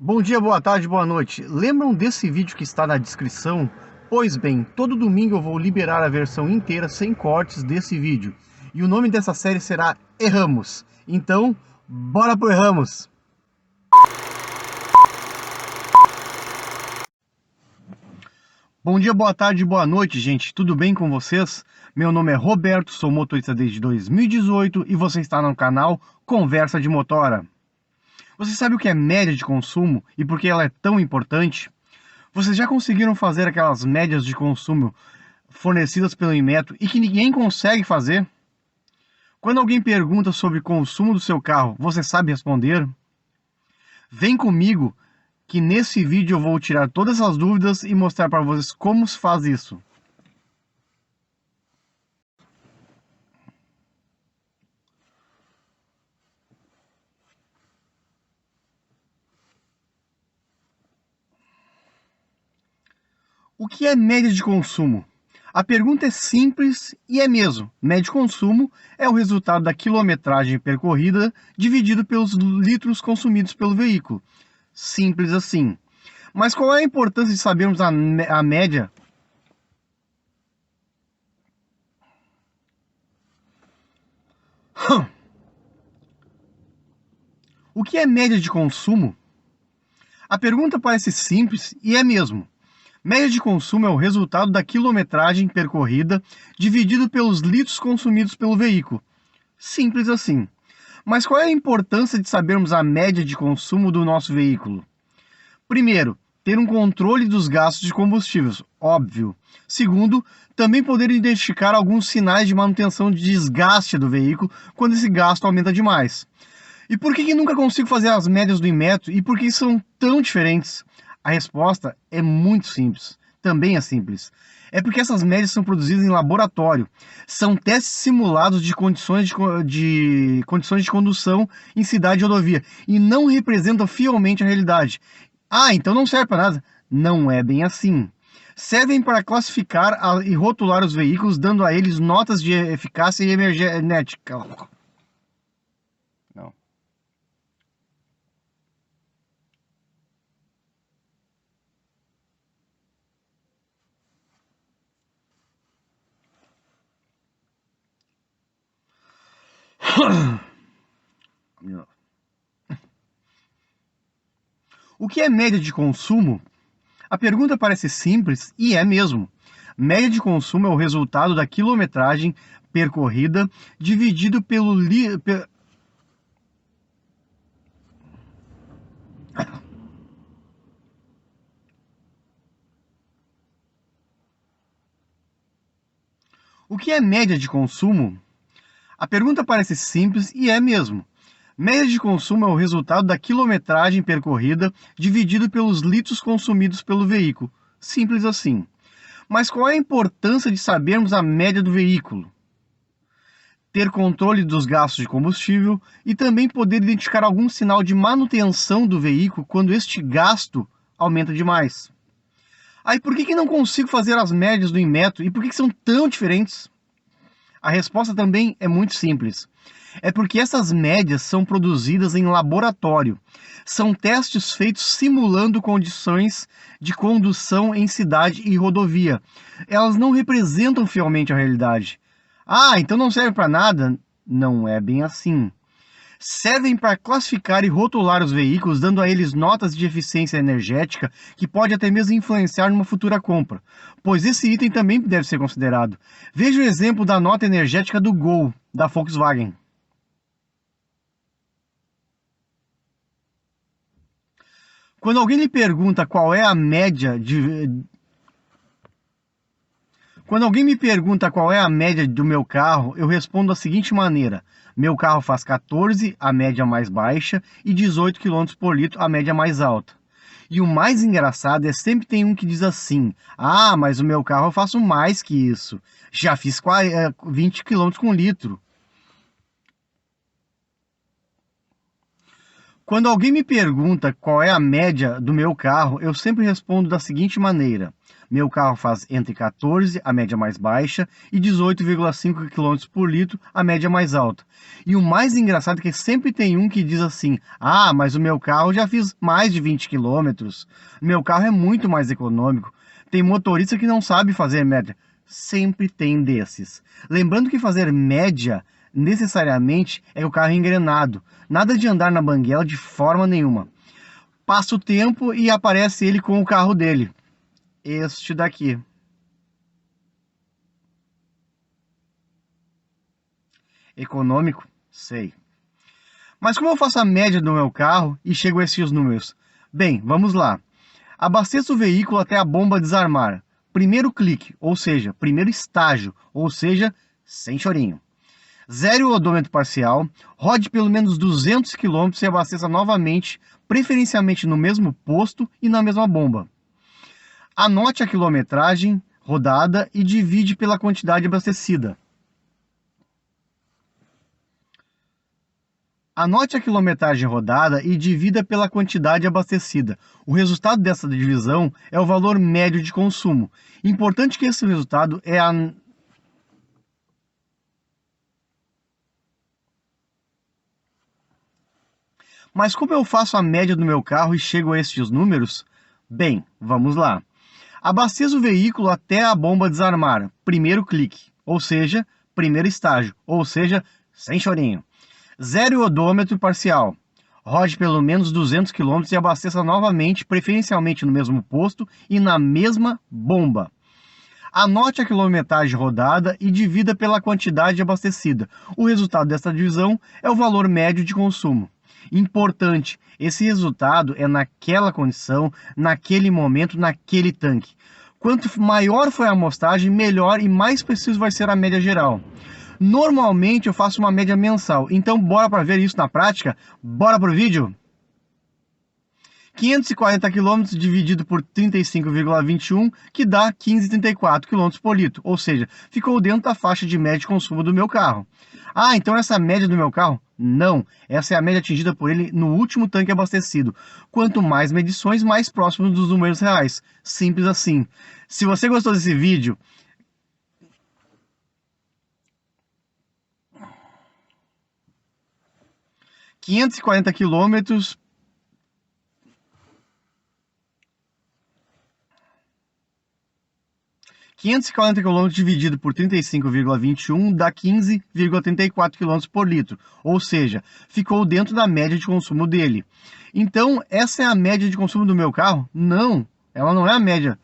Bom dia, boa tarde, boa noite. Lembram desse vídeo que está na descrição? Pois bem, todo domingo eu vou liberar a versão inteira sem cortes desse vídeo. E o nome dessa série será Erramos. Então, bora pro Erramos! Bom dia, boa tarde, boa noite, gente. Tudo bem com vocês? Meu nome é Roberto, sou motorista desde 2018 e você está no canal Conversa de Motora. Você sabe o que é média de consumo e por que ela é tão importante? Vocês já conseguiram fazer aquelas médias de consumo fornecidas pelo Inmetro e que ninguém consegue fazer? Quando alguém pergunta sobre o consumo do seu carro, você sabe responder? Vem comigo que nesse vídeo eu vou tirar todas as dúvidas e mostrar para vocês como se faz isso. O que é média de consumo? A pergunta é simples e é mesmo. Média de consumo é o resultado da quilometragem percorrida dividido pelos litros consumidos pelo veículo. Simples assim. Mas qual é a importância de sabermos a média? O que é média de consumo? A pergunta parece simples e é mesmo. Média de consumo é o resultado da quilometragem percorrida dividido pelos litros consumidos pelo veículo. Simples assim. Mas qual é a importância de sabermos a média de consumo do nosso veículo? Primeiro, ter um controle dos gastos de combustíveis, óbvio. Segundo, também poder identificar alguns sinais de manutenção de desgaste do veículo quando esse gasto aumenta demais. E por que nunca consigo fazer as médias do Inmetro e por que são tão diferentes? A resposta é muito simples, também é simples. É porque essas médias são produzidas em laboratório. São testes simulados de condições de condução em cidade e rodovia e não representam fielmente a realidade. Ah, então não serve para nada. Não é bem assim. Servem para classificar e rotular os veículos, dando a eles notas de eficácia e energética. Não. O que é média de consumo? A pergunta parece simples e é mesmo. Média de consumo é o resultado da quilometragem percorrida dividido pelo O que é média de consumo? A pergunta parece simples e é mesmo. Média de consumo é o resultado da quilometragem percorrida dividido pelos litros consumidos pelo veículo. Simples assim. Mas qual é a importância de sabermos a média do veículo? Ter controle dos gastos de combustível e também poder identificar algum sinal de manutenção do veículo quando este gasto aumenta demais. Aí por que não consigo fazer as médias do Inmetro e por que são tão diferentes? A resposta também é muito simples. É porque essas médias são produzidas em laboratório. São testes feitos simulando condições de condução em cidade e rodovia. Elas não representam fielmente a realidade. Ah, então não serve para nada? Não é bem assim. Servem para classificar e rotular os veículos, dando a eles notas de eficiência energética que pode até mesmo influenciar numa futura compra, pois esse item também deve ser considerado. Veja o exemplo da nota energética do Gol, da Volkswagen. Quando alguém lhe pergunta qual é a média de... Quando alguém me pergunta qual é a média do meu carro, eu respondo da seguinte maneira: meu carro faz 14, a média mais baixa, e 18 km por litro, a média mais alta. E o mais engraçado é sempre tem um que diz assim: ah, mas o meu carro eu faço mais que isso. Já fiz 20 km com litro. Quando alguém me pergunta qual é a média do meu carro, eu sempre respondo da seguinte maneira: Meu carro faz entre 14, a média mais baixa, e 18,5 km por litro, a média mais alta. E o mais engraçado é que sempre tem um que diz assim: ah, mas o meu carro já fiz mais de 20 km. Meu carro é muito mais econômico. Tem motorista que não sabe fazer média. Sempre tem desses. Lembrando que fazer média necessariamente é o carro engrenado. Nada de andar na banguela de forma nenhuma. Passa o tempo e aparece ele com o carro dele. Este daqui. Econômico? Sei. Mas como eu faço a média do meu carro e chego a esses números? Bem, vamos lá. Abasteça o veículo até a bomba desarmar. Primeiro clique, ou seja, primeiro estágio, ou seja, sem chorinho. Zero o odômetro parcial, rode pelo menos 200 km e abasteça novamente, preferencialmente no mesmo posto e na mesma bomba. Anote a quilometragem rodada e divide pela quantidade abastecida. Anote a quilometragem rodada e divida pela quantidade abastecida. O resultado dessa divisão é o valor médio de consumo. Importante que esse resultado é a... Mas como eu faço a média do meu carro e chego a estes números? Bem, vamos lá. Abasteça o veículo até a bomba desarmar. Primeiro clique, ou seja, primeiro estágio, ou seja, sem chorinho. Zero o odômetro parcial. Rode pelo menos 200 km e abasteça novamente, preferencialmente no mesmo posto e na mesma bomba. Anote a quilometragem rodada e divida pela quantidade abastecida. O resultado dessa divisão é o valor médio de consumo. Importante, esse resultado é naquela condição, naquele momento, naquele tanque. Quanto maior foi a amostragem, melhor e mais preciso vai ser a média geral. Normalmente eu faço uma média mensal, então bora para ver isso na prática? Bora pro vídeo? 540 km dividido por 35,21, que dá 15,34 km por litro, ou seja, ficou dentro da faixa de média de consumo do meu carro. Ah, então essa é a média do meu carro? Não, essa é a média atingida por ele no último tanque abastecido. Quanto mais medições, mais próximos dos números reais. Simples assim. Se você gostou desse vídeo, ...540 quilômetros... 540 km dividido por 35,21 dá 15,34 km por litro, ou seja, ficou dentro da média de consumo dele. Então, essa é a média de consumo do meu carro? Não, ela não é a média.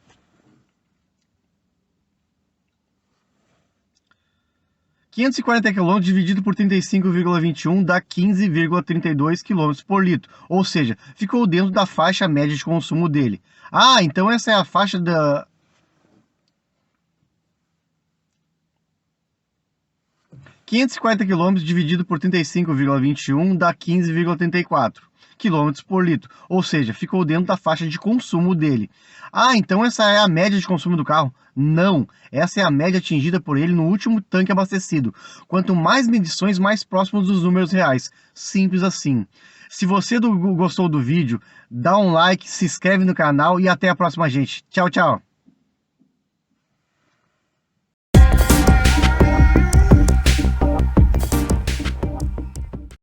540 km dividido por 35,21 dá 15,32 km por litro, ou seja, ficou dentro da faixa média de consumo dele. Ah, então essa é a faixa da... 540 km dividido por 35,21 dá 15,34 km por litro, ou seja, ficou dentro da faixa de consumo dele. Ah, então essa é a média de consumo do carro? Não, essa é a média atingida por ele no último tanque abastecido. Quanto mais medições, mais próximos dos números reais. Simples assim. Se você gostou do vídeo, dá um like, se inscreve no canal e até a próxima, gente. Tchau, tchau.